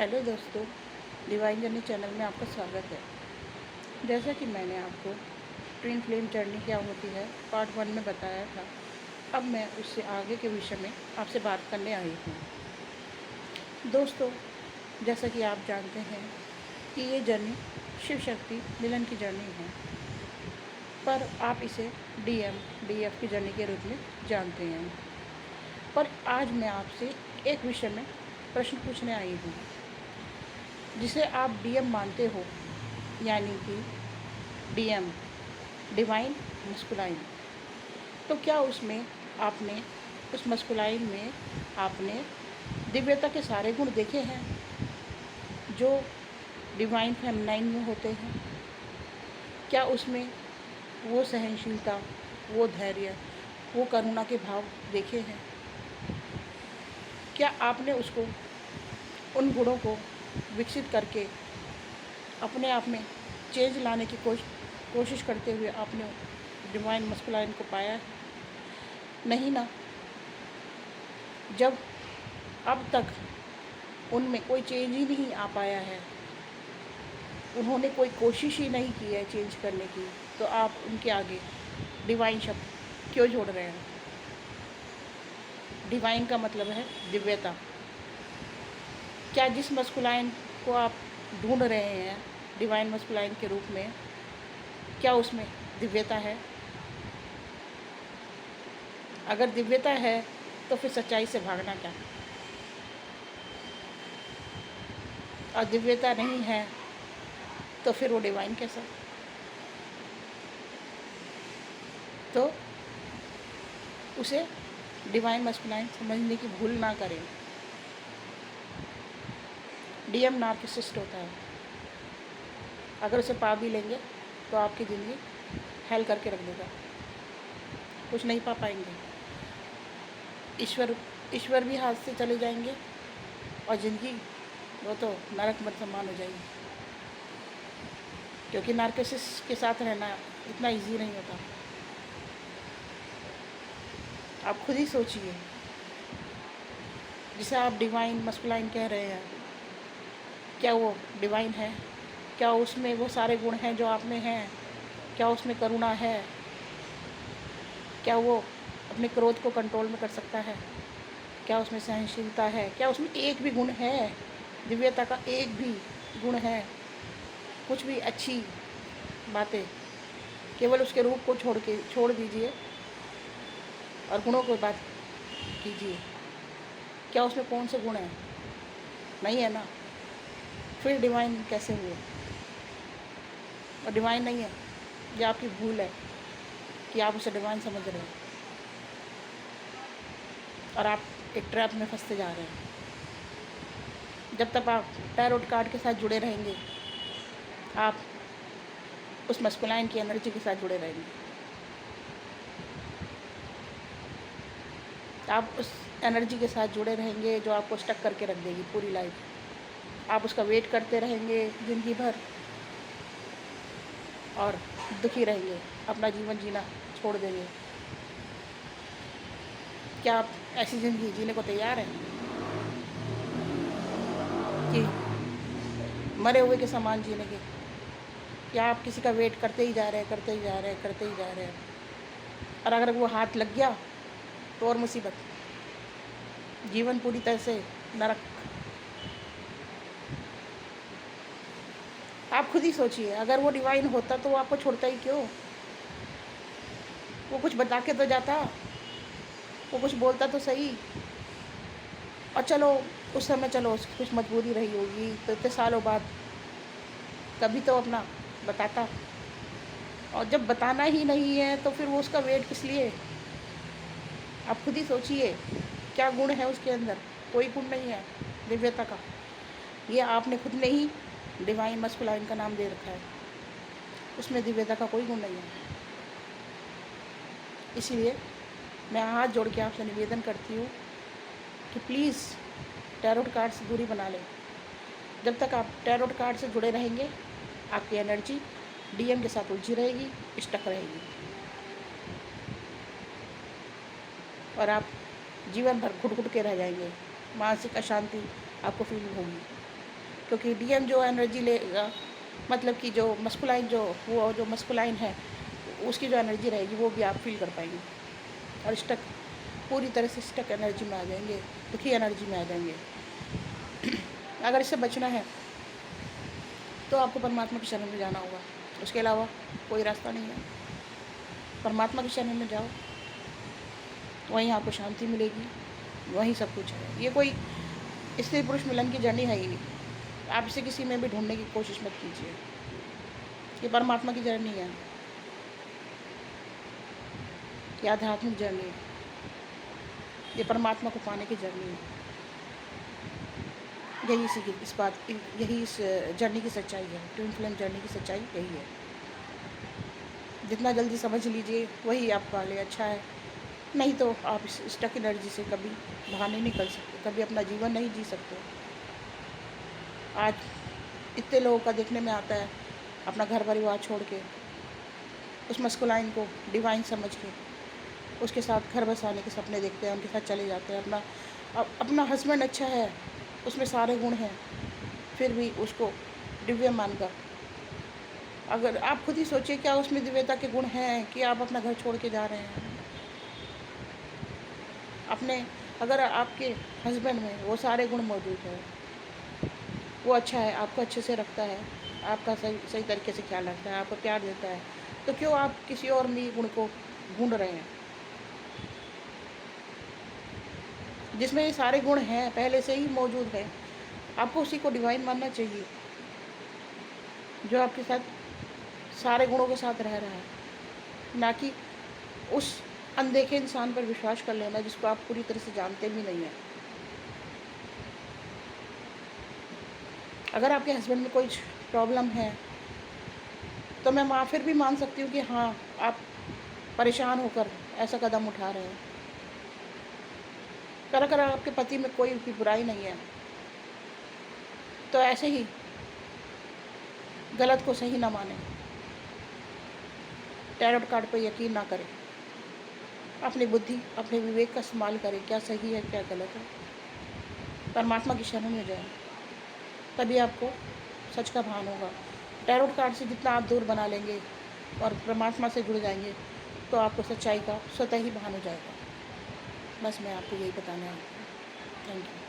Hello दोस्तों, divine journey channel में आपका स्वागत है। जैसा कि मैंने आपको ट्विन फ्लेम जर्नी क्या होती है पार्ट 1 में बताया था, अब मैं उससे आगे के विषय में आपसे बात करने आई हूँ। दोस्तों, जैसा कि आप जानते हैं कि ये जर्नी शिव शक्ति मिलन की जर्नी है, पर आप इसे डीएफ की जर्नी के रूप में जानते हैं। पर आज मैं आपसे एक विषय में प्रश्न पूछने आई हूँ जिसे आप डीएम मानते हो, यानी कि डीएम डिवाइन मस्कुलाइन। तो क्या उसमें आपने उस मस्कुलाइन में आपने दिव्यता के सारे गुण देखे हैं जो डिवाइन फेमिनाइन में होते हैं? क्या उसमें वो सहनशीलता, वो धैर्य, वो करुणा के भाव देखे हैं? क्या आपने उसको, उन गुणों को विकसित करके अपने आप में चेंज लाने की कोशिश करते हुए आपने डिवाइन मस्कुलाइन को पाया है? नहीं ना। जब अब तक उनमें कोई चेंज ही नहीं आ पाया है, उन्होंने कोई कोशिश ही नहीं की है चेंज करने की, तो आप उनके आगे डिवाइन शब्द क्यों जोड़ रहे हैं? डिवाइन का मतलब है दिव्यता। क्या जिस मस्कुलाइन को आप ढूंढ रहे हैं डिवाइन मस्कुलाइन के रूप में, क्या उसमें दिव्यता है? अगर दिव्यता है तो फिर सच्चाई से भागना क्या? और दिव्यता नहीं है तो फिर वो डिवाइन कैसा? तो उसे डिवाइन मस्कुलाइन समझने की भूल ना करें। डीएम नार्सिसिस्ट होता है, अगर उसे पा भी लेंगे तो आपकी ज़िंदगी हेल करके रख देगा, कुछ नहीं पा पाएंगे। ईश्वर भी हाथ से चले जाएंगे और ज़िंदगी वो तो नरक मत समान हो जाएगी, क्योंकि नार्सिसिस्ट के साथ रहना इतना इजी नहीं होता। आप खुद ही सोचिए, जिसे आप डिवाइन मस्कुलाइन कह रहे हैं, क्या वो डिवाइन है? क्या उसमें वो सारे गुण हैं जो आप में हैं? क्या उसमें करुणा है? क्या वो अपने क्रोध को कंट्रोल में कर सकता है? क्या उसमें सहनशीलता है? क्या उसमें एक भी गुण है? दिव्यता का एक भी गुण है? कुछ भी अच्छी बातें, केवल उसके रूप को छोड़ दीजिए और गुणों को बात कीजिए। क्या उसमें कौन से गुण हैं? नहीं है ना, फिर डिवाइन कैसे हुए? और डिवाइन नहीं है, ये आपकी भूल है कि आप उसे डिवाइन समझ रहे हैं और आप एक ट्रैप में फंसते जा रहे हैं। जब तक आप टैरोट कार्ड के साथ जुड़े रहेंगे, आप उस मस्कुलाइन की एनर्जी के साथ जुड़े रहेंगे। आप उस एनर्जी के साथ जुड़े रहेंगे जो आपको स्टक करके रख देगी पूरी लाइफ। आप उसका वेट करते रहेंगे ज़िंदगी भर और दुखी रहेंगे, अपना जीवन जीना छोड़ देंगे। क्या आप ऐसी ज़िंदगी जीने को तैयार हैं कि मरे हुए के समान जीने के? या आप किसी का वेट करते ही जा रहे हैं? और अगर वो हाथ लग गया तो और मुसीबत, जीवन पूरी तरह से नरक। आप खुद ही सोचिए, अगर वो डिवाइन होता तो वो आपको छोड़ता ही क्यों? वो कुछ बता के तो जाता, वो कुछ बोलता तो सही। और चलो उस समय उसकी कुछ मजबूरी रही होगी, तो इतने सालों बाद कभी तो अपना बताता। और जब बताना ही नहीं है तो फिर वो उसका वेट किस लिए? आप खुद ही सोचिए, क्या गुण है उसके अंदर? कोई गुण नहीं है दिव्यता का। ये आपने खुद ने ही डिवाइन मस्कुलाइन का नाम दे रखा है, उसमें दिव्यता का कोई गुण नहीं है। इसीलिए मैं हाथ जोड़ के आपसे निवेदन करती हूँ कि प्लीज़ टैरोट कार्ड से दूरी बना लें। जब तक आप टैरोट कार्ड से जुड़े रहेंगे, आपकी एनर्जी डीएम के साथ उलझी रहेगी, स्टक रहेगी, और आप जीवन भर घुट घुट के रह जाएंगे। मानसिक अशांति आपको फील होगी। क्योंकि डीएम जो एनर्जी लेगा, मतलब कि जो मस्कुलाइन जो मस्कुलाइन है उसकी जो एनर्जी रहेगी वो भी आप फील कर पाएंगे, और स्टक पूरी तरह से स्टक एनर्जी में आ जाएंगे, दुखी एनर्जी में आ जाएंगे। अगर इससे बचना है तो आपको परमात्मा की शरण में जाना होगा, उसके अलावा कोई रास्ता नहीं है। परमात्मा की शरण में जाओ, वहीं आपको शांति मिलेगी, वहीं सब कुछ है। ये कोई स्त्री पुरुष मिलन की जर्नी है ही नहीं, आप इसे किसी में भी ढूंढने की कोशिश मत कीजिए। ये परमात्मा की जर्नी है, ये आध्यात्मिक जर्नी है, ये परमात्मा को पाने की जर्नी है। यही इस जर्नी की सच्चाई है, ट्विन फ्लेम जर्नी की सच्चाई यही है। जितना जल्दी समझ लीजिए वही आपके लिए अच्छा है, नहीं तो आप इस स्टक एनर्जी से कभी बाहर नहीं निकल सकते, कभी अपना जीवन नहीं जी सकते। आज इतने लोगों का देखने में आता है अपना घर परिवार छोड़ के उस मस्कुलाइन को डिवाइन समझ के उसके साथ घर बसाने के सपने देखते हैं, उनके साथ चले जाते हैं। अपना हस्बैंड अच्छा है, उसमें सारे गुण हैं, फिर भी उसको दिव्य मानकर, अगर आप खुद ही सोचिए क्या उसमें दिव्यता के गुण हैं कि आप अपना घर छोड़ के जा रहे हैं। अगर आपके हस्बैंड में वो सारे गुण मौजूद है, वो अच्छा है, आपको अच्छे से रखता है, आपका सही तरीके से ख्याल रखता है, आपको प्यार देता है, तो क्यों आप किसी और में गुण को ढूंढ रहे हैं जिसमें ये सारे गुण हैं, पहले से ही मौजूद है। आपको उसी को डिवाइन मानना चाहिए जो आपके साथ सारे गुणों के साथ रह रहा है, ना कि उस अनदेखे इंसान पर विश्वास कर लेना जिसको आप पूरी तरह से जानते भी नहीं हैं। अगर आपके हस्बैंड में कोई प्रॉब्लम है तो मैं फिर भी मान सकती हूँ कि हाँ, आप परेशान होकर ऐसा कदम उठा रहे हैं। पर अगर आपके पति में कोई भी बुराई नहीं है तो ऐसे ही गलत को सही ना माने, टैरोट कार्ड पर यकीन ना करें, अपनी बुद्धि अपने विवेक का इस्तेमाल करें, क्या सही है क्या गलत है। परमात्मा की शरण में जाएं, तभी आपको सच का भान होगा। टैरोट कार्ड से जितना आप दूर बना लेंगे और परमात्मा से जुड़ जाएंगे तो आपको सच्चाई का स्वतः ही भान हो जाएगा। बस मैं आपको यही बताना है। Thank you.